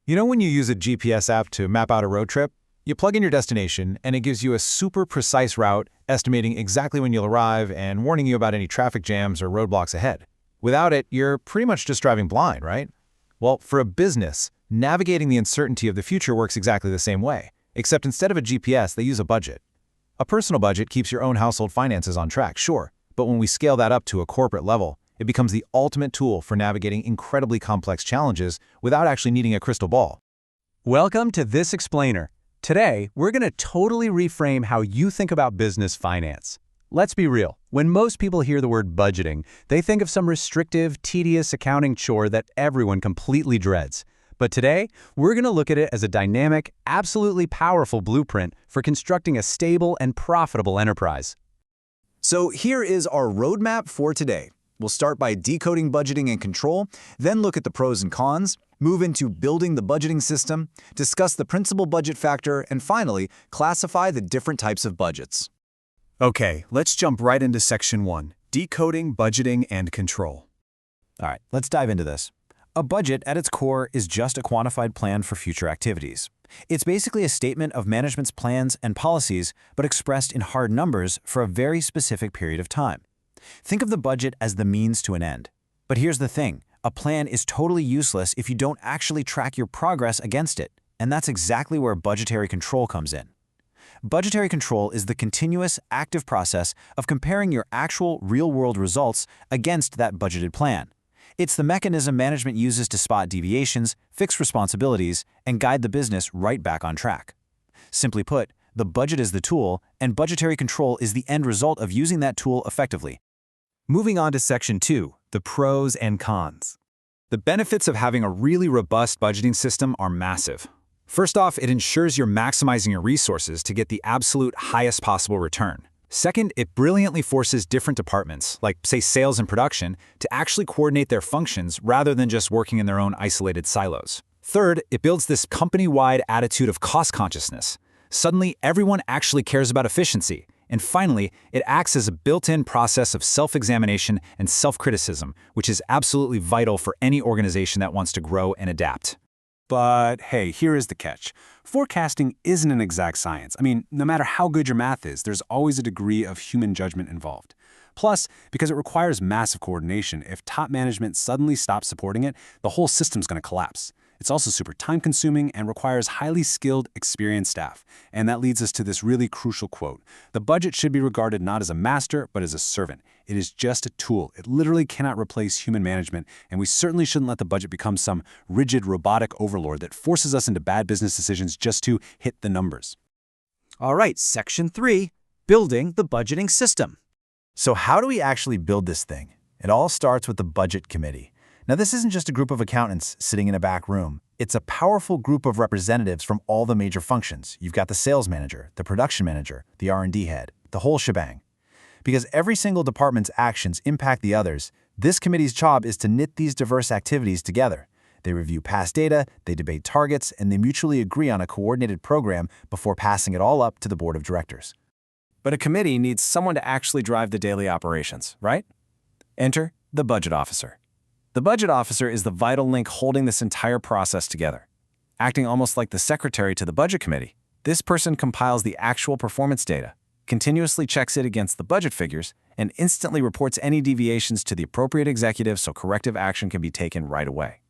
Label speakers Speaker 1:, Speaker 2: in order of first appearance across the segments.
Speaker 1: You know when you use a GPS app to map out a road trip? You plug in your destination, and it gives you a super precise route, estimating exactly when you'll arrive and warning you about any traffic jams or roadblocks ahead. Without it, you're pretty much just driving blind, right? Well, for a business, navigating the uncertainty of the future works exactly the same way, except instead of a GPS, they use a budget. A personal budget keeps your own household finances on track, sure, but when we scale that up to a corporate level, it becomes the ultimate tool for navigating incredibly complex challenges without actually needing a crystal ball.
Speaker 2: Welcome to This Explainer. Today, we're going to totally reframe how you think about business finance. Let's be real. When most people hear the word budgeting, they think of some restrictive, tedious accounting chore that everyone completely dreads. But today, we're going to look at it as a dynamic, absolutely powerful blueprint for constructing a stable and profitable enterprise.
Speaker 3: So here is our roadmap for today. We'll start by decoding budgeting and control, then look at the pros and cons, move into building the budgeting system, discuss the principal budget factor, and finally, classify the different types of budgets.
Speaker 4: Okay, let's jump right into Section 1, Decoding Budgeting and Control.
Speaker 3: All right, let's dive into this. A budget, at its core, is just a quantified plan for future activities. It's basically a statement of management's plans and policies, but expressed in hard numbers for a very specific period of time. Think of the budget as the means to an end. But here's the thing, a plan is totally useless if you don't actually track your progress against it, and that's exactly where budgetary control comes in. Budgetary control is the continuous, active process of comparing your actual, real-world results against that budgeted plan. It's the mechanism management uses to spot deviations, fix responsibilities, and guide the business right back on track. Simply put, the budget is the tool, and budgetary control is the end result of using that tool effectively.
Speaker 4: Moving on to Section 2, the pros and cons. The benefits of having a really robust budgeting system are massive. First off, it ensures you're maximizing your resources to get the absolute highest possible return. Second, it brilliantly forces different departments, like, say, sales and production, to actually coordinate their functions rather than just working in their own isolated silos. Third, it builds this company-wide attitude of cost consciousness. Suddenly, everyone actually cares about efficiency. And finally, it acts as a built-in process of self-examination and self-criticism, which is absolutely vital for any organization that wants to grow and adapt.
Speaker 2: But hey, here is the catch. Forecasting isn't an exact science. No matter how good your math is, there's always a degree of human judgment involved. Plus, because it requires massive coordination, if top management suddenly stops supporting it, the whole system's going to collapse. It's also super time-consuming and requires highly skilled, experienced staff. And that leads us to this really crucial quote. The budget should be regarded not as a master, but as a servant. It is just a tool. It literally cannot replace human management, and we certainly shouldn't let the budget become some rigid, robotic overlord that forces us into bad business decisions just to hit the numbers.
Speaker 3: All right, Section 3, Building the Budgeting System. So how do we actually build this thing? It all starts with the Budget Committee. Now, this isn't just a group of accountants sitting in a back room. It's a powerful group of representatives from all the major functions. You've got the sales manager, the production manager, the R&D head, the whole shebang. Because every single department's actions impact the others, this committee's job is to knit these diverse activities together. They review past data, they debate targets, and they mutually agree on a coordinated program before passing it all up to the board of directors.
Speaker 5: But a committee needs someone to actually drive the daily operations, right? Enter the budget officer. The budget officer is the vital link holding this entire process together. Acting almost like the secretary to the budget committee, this person compiles the actual performance data, continuously checks it against the budget figures, and instantly reports any deviations to the appropriate executive so corrective action can be taken right away.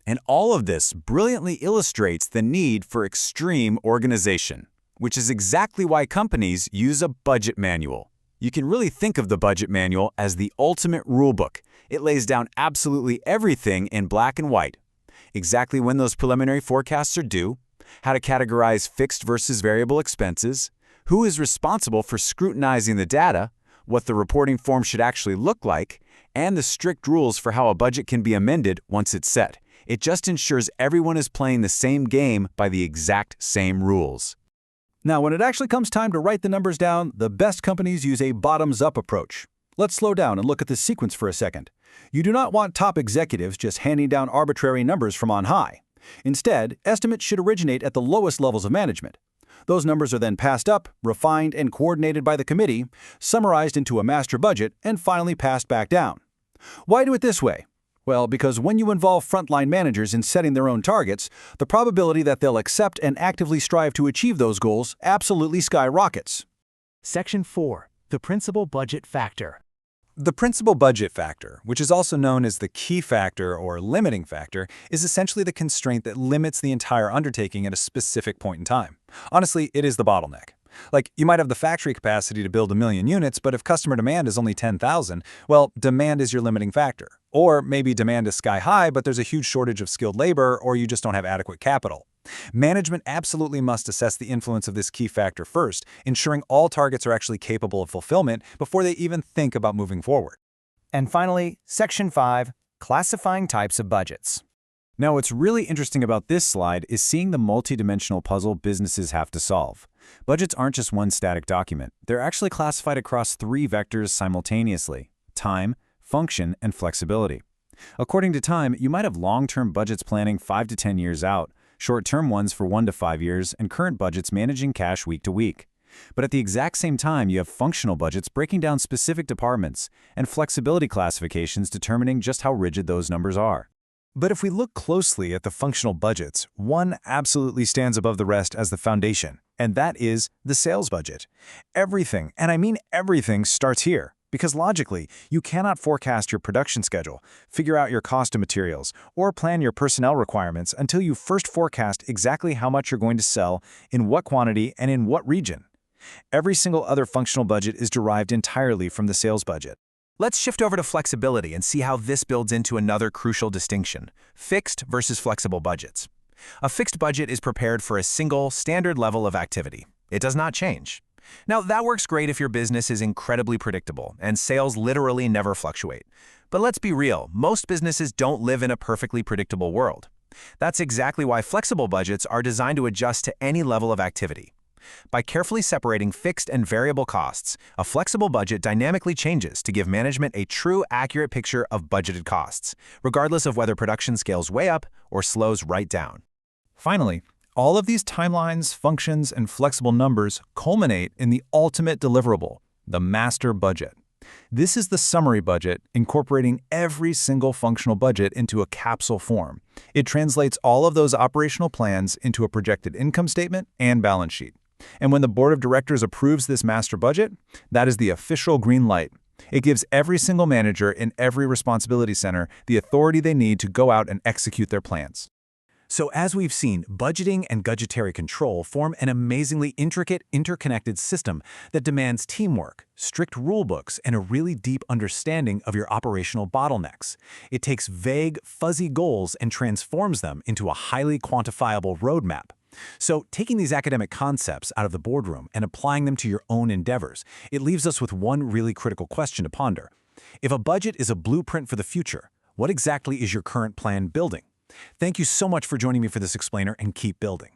Speaker 4: And all of this brilliantly illustrates the need for extreme organization, which is exactly why companies use a budget manual. You can really think of the budget manual as the ultimate rulebook. It lays down absolutely everything in black and white. Exactly when those preliminary forecasts are due, how to categorize fixed versus variable expenses, who is responsible for scrutinizing the data, what the reporting form should actually look like, and the strict rules for how a budget can be amended once it's set. It just ensures everyone is playing the same game by the exact same rules.
Speaker 6: Now, when it actually comes time to write the numbers down, the best companies use a bottoms-up approach. Let's slow down and look at this sequence for a second. You do not want top executives just handing down arbitrary numbers from on high. Instead, estimates should originate at the lowest levels of management. Those numbers are then passed up, refined, and coordinated by the committee, summarized into a master budget, and finally passed back down. Why do it this way? Well, because when you involve frontline managers in setting their own targets, the probability that they'll accept and actively strive to achieve those goals absolutely skyrockets.
Speaker 7: Section 4. The Principal Budget Factor.
Speaker 4: The principal budget factor, which is also known as the key factor or limiting factor, is essentially the constraint that limits the entire undertaking at a specific point in time. Honestly, it is the bottleneck. Like, you might have the factory capacity to build 1 million units, but if customer demand is only 10,000, well, demand is your limiting factor. Or maybe demand is sky high, but there's a huge shortage of skilled labor, or you just don't have adequate capital. Management absolutely must assess the influence of this key factor first, ensuring all targets are actually capable of fulfillment before they even think about moving forward.
Speaker 3: And finally, Section 5, Classifying Types of Budgets. Now, what's really interesting about this slide is seeing the multidimensional puzzle businesses have to solve. Budgets aren't just one static document. They're actually classified across 3 vectors simultaneously: time, function, and flexibility. According to time, you might have long-term budgets planning 5 to 10 years out, short-term ones for 1 to 5 years, and current budgets managing cash week to week. But at the exact same time, you have functional budgets breaking down specific departments, and flexibility classifications determining just how rigid those numbers are.
Speaker 1: But if we look closely at the functional budgets, one absolutely stands above the rest as the foundation, and that is the sales budget. Everything, and I mean everything, starts here. Because logically, you cannot forecast your production schedule, figure out your cost of materials, or plan your personnel requirements until you first forecast exactly how much you're going to sell, in what quantity, and in what region. Every single other functional budget is derived entirely from the sales budget.
Speaker 5: Let's shift over to flexibility and see how this builds into another crucial distinction: fixed versus flexible budgets. A fixed budget is prepared for a single, standard level of activity. It does not change. Now, that works great if your business is incredibly predictable and sales literally never fluctuate. But let's be real, most businesses don't live in a perfectly predictable world. That's exactly why flexible budgets are designed to adjust to any level of activity. By carefully separating fixed and variable costs, a flexible budget dynamically changes to give management a true, accurate picture of budgeted costs, regardless of whether production scales way up or slows right down.
Speaker 4: Finally, all of these timelines, functions, and flexible numbers culminate in the ultimate deliverable, the master budget. This is the summary budget, incorporating every single functional budget into a capsule form. It translates all of those operational plans into a projected income statement and balance sheet. And when the board of directors approves this master budget, that is the official green light. It gives every single manager in every responsibility center the authority they need to go out and execute their plans.
Speaker 3: So as we've seen, budgeting and budgetary control form an amazingly intricate, interconnected system that demands teamwork, strict rulebooks, and a really deep understanding of your operational bottlenecks. It takes vague, fuzzy goals and transforms them into a highly quantifiable roadmap. So taking these academic concepts out of the boardroom and applying them to your own endeavors, it leaves us with one really critical question to ponder. If a budget is a blueprint for the future, what exactly is your current plan building? Thank you so much for joining me for this explainer, and keep building.